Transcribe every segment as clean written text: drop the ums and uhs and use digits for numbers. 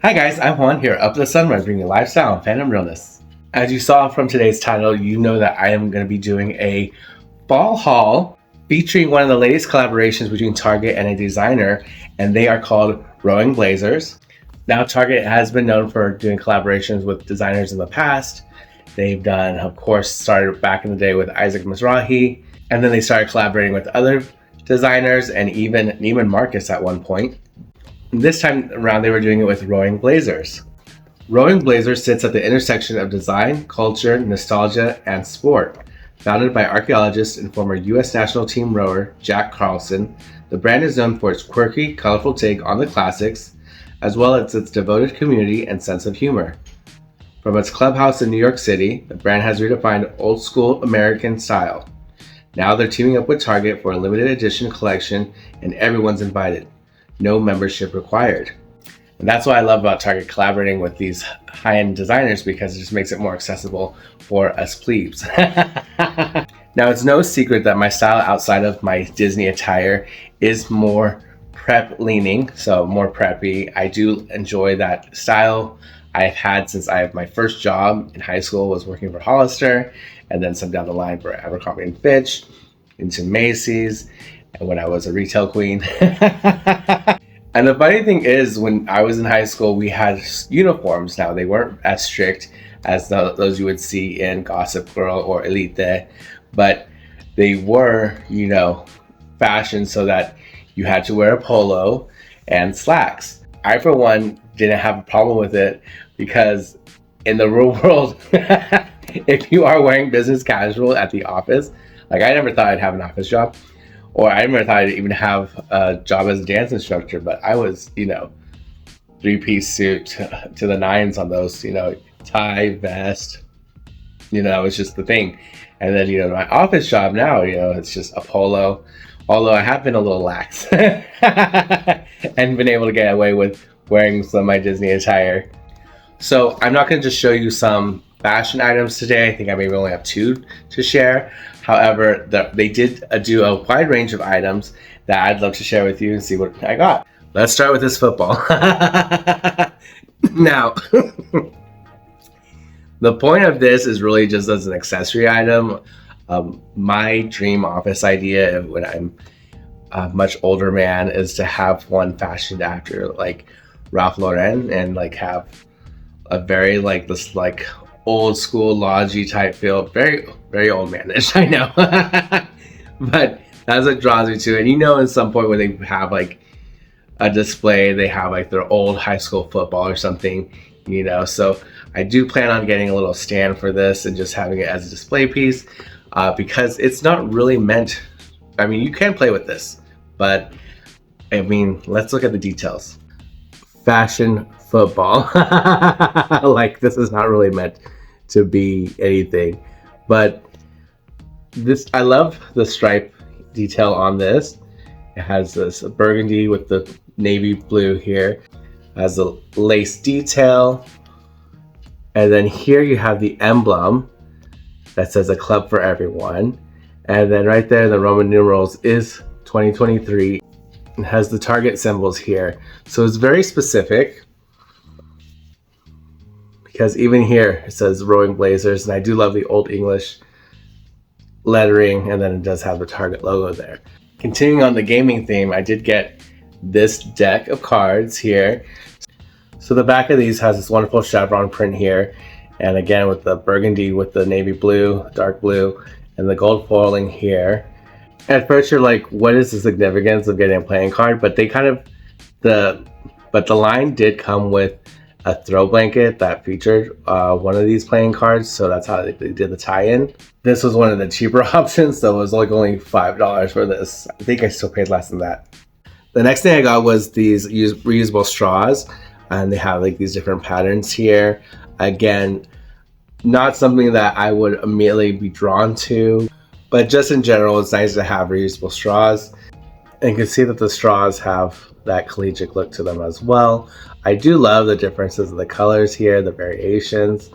Hi guys, I'm Juan here, Up the Sunrise, bringing you lifestyle and fandom realness. As you saw from today's title, you know that I am going to be doing a fall haul featuring one of the latest collaborations between Target and a designer, and they are called Rowing Blazers. Now, Target has been known for doing collaborations with designers in the past. They've done, of course, started back in the day with Isaac Mizrahi, and then they started collaborating with other designers and even Neiman Marcus at one point. This time around, they were doing it with Rowing Blazers. Rowing Blazers sits at the intersection of design, culture, nostalgia, and sport. Founded by archaeologist and former U.S. national team rower Jack Carlson, the brand is known for its quirky, colorful take on the classics, as well as its devoted community and sense of humor. From its clubhouse in New York City, the brand has redefined old-school American style. Now they're teaming up with Target for a limited edition collection, and everyone's invited. No membership required. And that's what I love about Target collaborating with these high-end designers, because it just makes it more accessible for us plebes. Now, it's no secret that my style outside of my Disney attire is more prep leaning, so more preppy. I do enjoy that style. I've had since I have my first job in high school was working for Hollister, and then some down the line for Abercrombie & Fitch, into Macy's, and when I was a retail queen. And the funny thing is, when I was in high school, we had uniforms. Now, they weren't as strict as those you would see in Gossip Girl or Elite, but they were, fashioned so that you had to wear a polo and slacks. I, for one, didn't have a problem with it, because in the real world, if you are wearing business casual at the office, like I never thought I'd have an office job, or I never thought I'd even have a job as a dance instructor, but I was, three-piece suit to the nines on those, tie, vest, it was just the thing. And then, my office job now, it's just a polo, although I have been a little lax and been able to get away with wearing some of my Disney attire. So I'm not going to just show you some fashion items today. I think I maybe only have two to share. However, they did do a wide range of items that I'd love to share with you and see what I got. Let's start with this football. Now, the point of this is really just as an accessory item. My dream office idea when I'm a much older man is to have one fashioned after like Ralph Lauren, and like have a very this old school lodgy type feel. Very, very old manish, I know. But that's what draws me to it. In some point when they have like a display, they have like their old high school football or something, so I do plan on getting a little stand for this and just having it as a display piece, because it's not really meant, you can play with this, but let's look at the details. Fashion football. Like, this is not really meant to be anything, but I love the stripe detail on this. It has this burgundy with the navy blue here, has a lace detail, and then here you have the emblem that says a club for everyone, and then right there the Roman numerals is 2023. It has the Target symbols here, so it's very specific, because even here it says Rowing Blazers, and I do love the Old English lettering, and then it does have the Target logo there. Continuing on the gaming theme, I did get this deck of cards here. So the back of these has this wonderful chevron print here, and again with the burgundy with the navy blue, dark blue, and the gold foiling here. At first you're like, what is the significance of getting a playing card? But the line did come with a throw blanket that featured one of these playing cards, so that's how they did the tie-in. This was one of the cheaper options, so it was like only $5 for this. I think I still paid less than that. The next thing I got was these reusable straws, and they have like these different patterns here. Again, not something that I would immediately be drawn to, but just in general, it's nice to have reusable straws. And you can see that the straws have that collegiate look to them as well. I do love the differences of the colors here, the variations.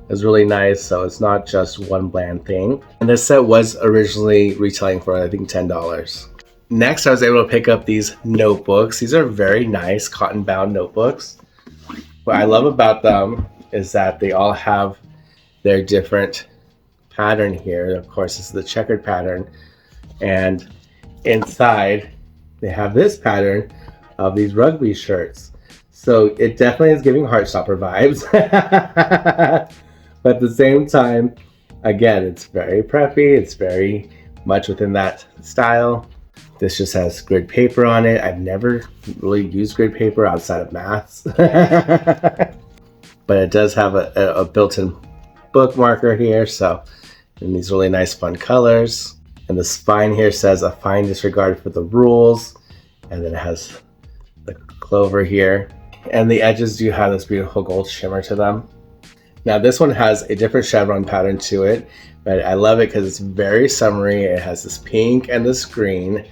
It's really nice, so it's not just one bland thing. And this set was originally retailing for, I think, $10. Next, I was able to pick up these notebooks. These are very nice cotton bound notebooks. What I love about them is that they all have their different pattern here. Of course, this is the checkered pattern, and inside they have this pattern of these rugby shirts. So it definitely is giving Heartstopper vibes. But at the same time, again, it's very preppy. It's very much within that style. This just has grid paper on it. I've never really used grid paper outside of maths. But it does have a built-in book marker here. So, in these really nice fun colors. And the spine here says a fine disregard for the rules. And then it has the clover here. And the edges do have this beautiful gold shimmer to them. Now this one has a different chevron pattern to it, but I love it because it's very summery. It has this pink and this green,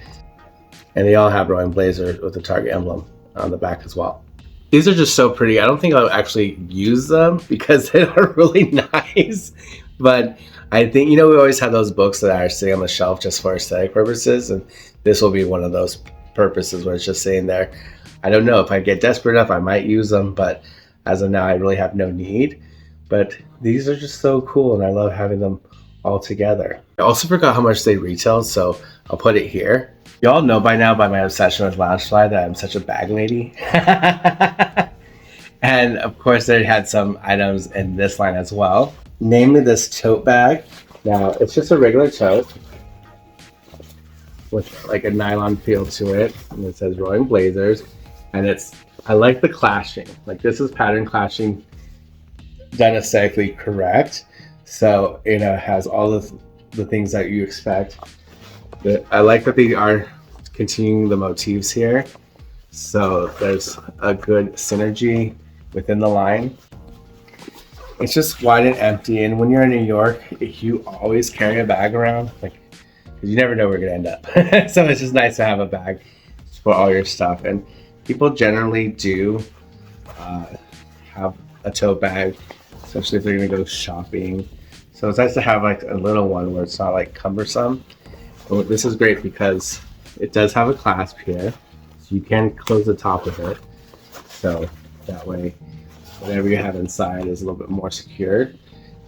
and they all have rowing blazer with the Target emblem on the back as well. These are just so pretty. I don't think I'll actually use them because they are really nice, but I think, we always have those books that are sitting on the shelf just for aesthetic purposes, and this will be one of those purposes where it's just sitting there. I don't know, if I get desperate enough, I might use them, but as of now, I really have no need. But these are just so cool, and I love having them all together. I also forgot how much they retail, so I'll put it here. Y'all know by now, by my obsession with Loungefly, that I'm such a bag lady. And of course, they had some items in this line as well. Namely this tote bag. Now, it's just a regular tote with like a nylon feel to it. And it says Rowing Blazers. And I like the clashing. Like, this is pattern clashing done aesthetically correct. So, it has all the things that you expect. But I like that they are continuing the motifs here. So there's a good synergy within the line. It's just wide and empty. And when you're in New York, you always carry a bag around, because you never know where you're gonna end up. So it's just nice to have a bag for all your stuff. And people generally do have a tote bag, especially if they're gonna go shopping. So it's nice to have like a little one where it's not like cumbersome. But this is great because it does have a clasp here, so you can close the top of it. So that way, whatever you have inside is a little bit more secured.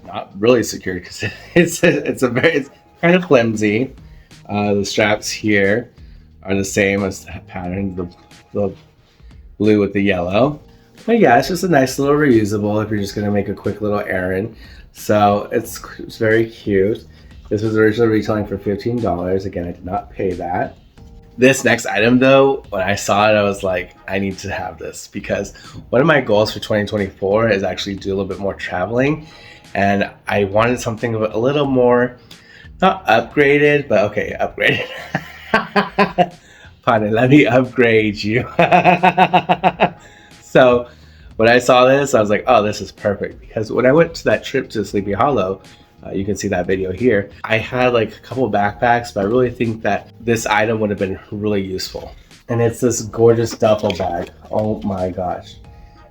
Not really secured because it's kind of flimsy. The straps here are the same as the pattern, the blue with the yellow. But yeah, it's just a nice little reusable if you're just gonna make a quick little errand. So it's very cute. This was originally retailing for $15. Again, I did not pay that. This next item though, when I saw it, I was like, I need to have this, because one of my goals for 2024 is actually do a little bit more traveling. And I wanted something a little more, not upgraded, but okay, upgraded. Pardon, let me upgrade you. So when I saw this, I was like, oh, this is perfect. Because when I went to that trip to Sleepy Hollow, you can see that video here, I had like a couple backpacks, but I really think that this item would have been really useful. And it's this gorgeous duffel bag. Oh my gosh.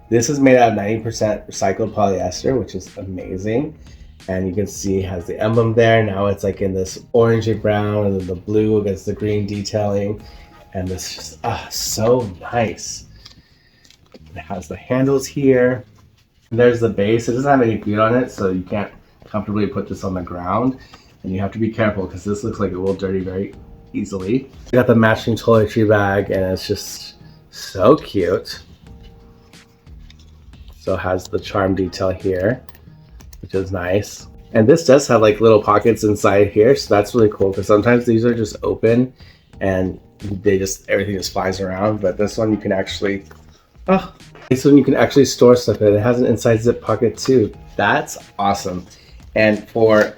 This is made out of 90% recycled polyester, which is amazing. And you can see it has the emblem there. Now it's like in this orangey brown, and then the blue against the green detailing. And this is so nice. It has the handles here. And there's the base. It doesn't have any feet on it, so you can't comfortably put this on the ground. And you have to be careful because this looks like it will dirty very easily. You got the matching toiletry bag, and it's just so cute. So it has the charm detail here, which is nice. And this does have like little pockets inside here, so that's really cool, because sometimes these are just open and everything just flies around. But this one you can actually, store stuff in. It has an inside zip pocket too. That's awesome. And for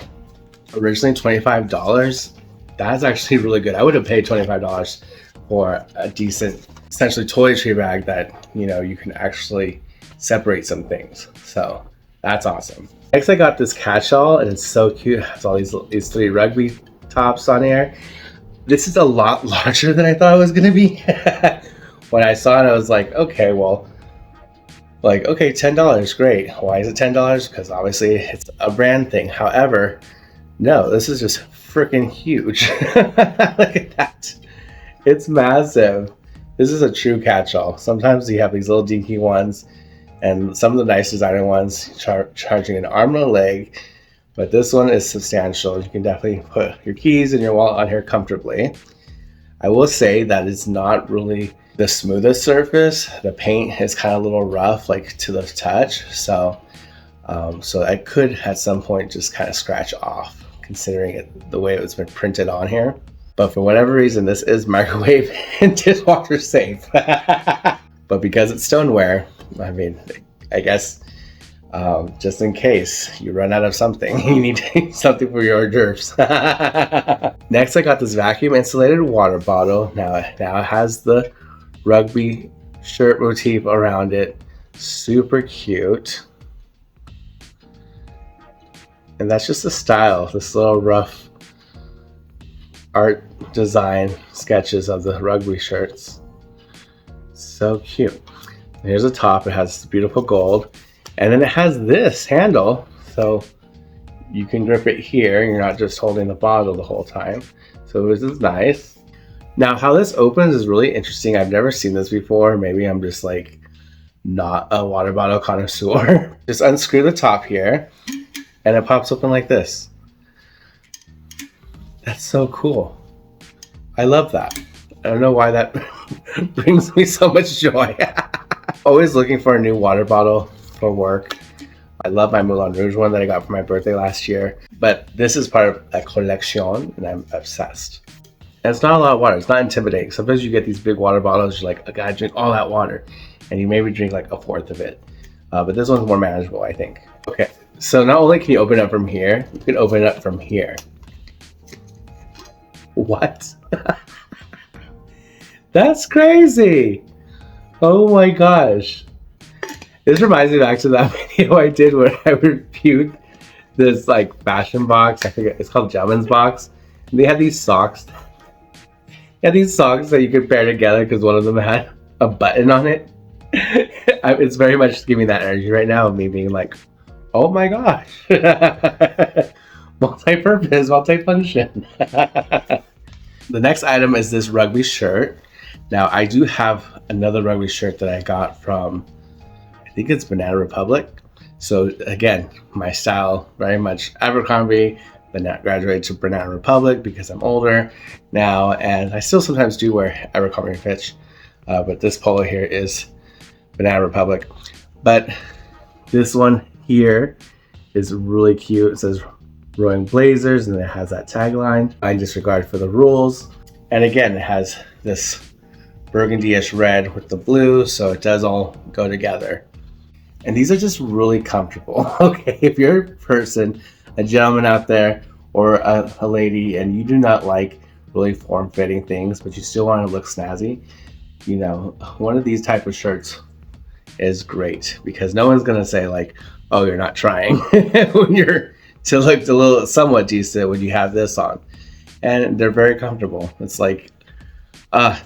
originally $25, that's actually really good. I would have paid $25 for a decent, essentially toiletry bag that, you can actually separate some things. So that's awesome. Next, I got this catch-all, and it's so cute. It has all these three rugby tops on here. This is a lot larger than I thought it was gonna be. When I saw it, I was like, okay, well, $10, great. Why is it $10? Because obviously it's a brand thing. However, no, this is just freaking huge. Look at that. It's massive. This is a true catch-all. Sometimes you have these little dinky ones, And some of the nice designer ones charging an arm and a leg, but this one is substantial. You can definitely put your keys and your wallet on here comfortably. I will say that it's not really the smoothest surface. The paint is kind of a little rough, like to the touch. So I could at some point just kind of scratch off, considering it the way it's been printed on here. But for whatever reason, this is microwave and dishwasher safe. But because it's stoneware, I mean, I guess just in case you run out of something, you need something for your hors d'oeuvres. Next, I got this vacuum insulated water bottle. Now it has the Rugby Shirt motif around it. Super cute. And that's just the style, this little rough art design sketches of the Rugby shirts. So cute. Here's the top. It has beautiful gold. And then it has this handle, so you can grip it here. You're not just holding the bottle the whole time. So this is nice. Now, how this opens is really interesting. I've never seen this before. Maybe I'm just like not a water bottle connoisseur. Just unscrew the top here, and it pops open like this. That's so cool. I love that. I don't know why that brings me so much joy. Always looking for a new water bottle for work. I love my Moulin Rouge one that I got for my birthday last year. But this is part of a collection, and I'm obsessed. And it's not a lot of water. It's not intimidating. Sometimes you get these big water bottles, you're like, I gotta drink all that water. And you maybe drink like a fourth of it. But this one's more manageable, I think. Okay, so not only can you open it up from here, you can open it up from here. What? That's crazy. Oh my gosh. This reminds me back to that video I did where I reviewed this like fashion box. I forget, it's called Gentleman's Box. And they had these socks. They had these socks that you could pair together because one of them had a button on it. It's very much giving that energy right now of me being like, oh my gosh. Multi-purpose, multi-function. The next item is this Rugby shirt. Now, I do have another Rugby shirt that I got from, I think it's Banana Republic. So again, my style, very much Abercrombie, then graduated to Banana Republic because I'm older now, and I still sometimes do wear Abercrombie and Fitch, but this polo here is Banana Republic. But this one here is really cute. It says Rowing Blazers, and it has that tagline, I disregard for the rules. And again, it has this burgundy-ish red with the blue, so it does all go together. And these are just really comfortable. Okay, if you're a person, a gentleman out there, or a lady, and you do not like really form-fitting things, but you still want to look snazzy, you know, one of these type of shirts is great because no one's gonna say like, oh, you're not trying when you're to look a little somewhat decent when you have this on. And they're very comfortable. It's like,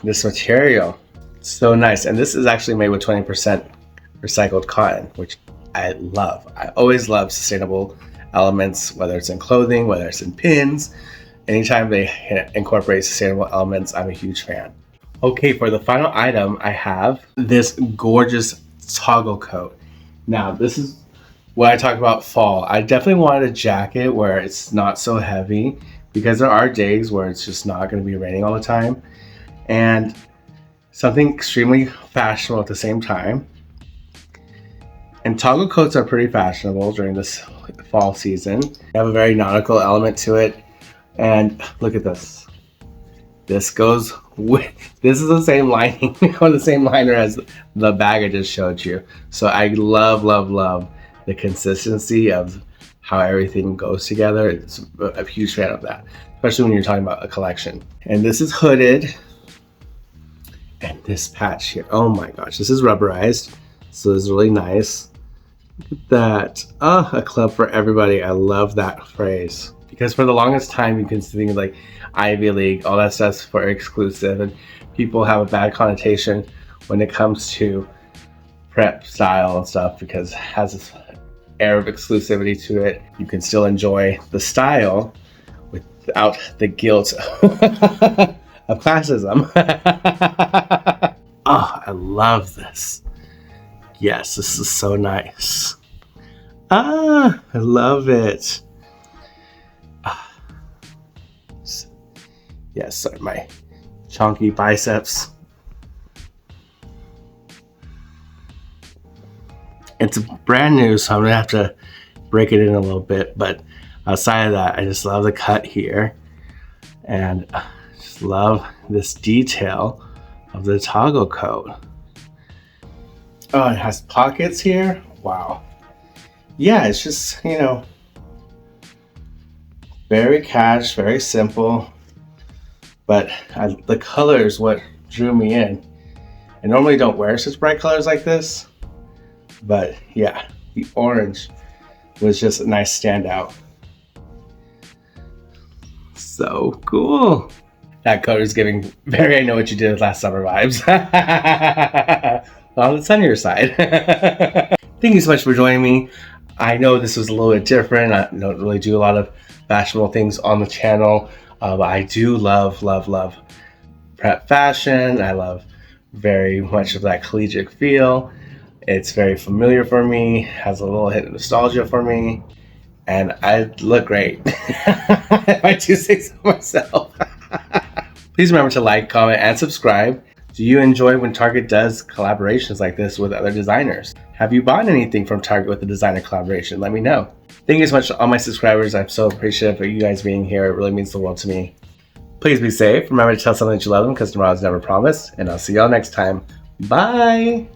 this material, so nice. And this is actually made with 20% recycled cotton, which I love. I always love sustainable elements, whether it's in clothing, whether it's in pins. Anytime they incorporate sustainable elements, I'm a huge fan. Okay, for the final item, I have this gorgeous toggle coat. Now, this is when I talk about fall. I definitely wanted a jacket where it's not so heavy because there are days where it's just not going to be raining all the time. And something extremely fashionable at the same time. And toggle coats are pretty fashionable during this fall season. They have a very nautical element to it. And look at this. This goes with, this is the same lining or the same liner as the bag I just showed you. So I love, love, love the consistency of how everything goes together. It's a huge fan of that, especially when you're talking about a collection. And this is hooded. And this patch here, oh my gosh, this is rubberized. So it's really nice. Look at that. A club for everybody. I love that phrase. Because for the longest time, you can think of like Ivy League, all that stuff's for exclusive. And people have a bad connotation when it comes to prep style and stuff because it has this air of exclusivity to it. You can still enjoy the style without the guilt of classism. Oh, I love this. Yes, this is so nice. Ah, I love it. Yes, sorry, my chunky biceps. It's brand new, so I'm gonna have to break it in a little bit, but outside of that, I just love the cut here, and just love this detail of the toggle coat. Oh, it has pockets here. Wow. Yeah, it's just, you know, very cash, very simple, but the color is what drew me in. I normally don't wear such bright colors like this, but yeah, the orange was just a nice standout. So cool. That coat is giving very I know what you did last summer vibes. Well, it's on your side. Thank you so much for joining me. I know this was a little bit different. I don't really do a lot of fashionable things on the channel, but I do love prep fashion. I love very much of that collegiate feel. It's very familiar for me, has a little hit of nostalgia for me, and I look great. If I do say so myself. Please remember to like, comment, and subscribe. Do you enjoy when Target does collaborations like this with other designers? Have you bought anything from Target with a designer collaboration? Let me know. Thank you so much to all my subscribers. I'm so appreciative of you guys being here. It really means the world to me. Please be safe. Remember to tell someone that you love them because tomorrow's never promised. And I'll see y'all next time. Bye.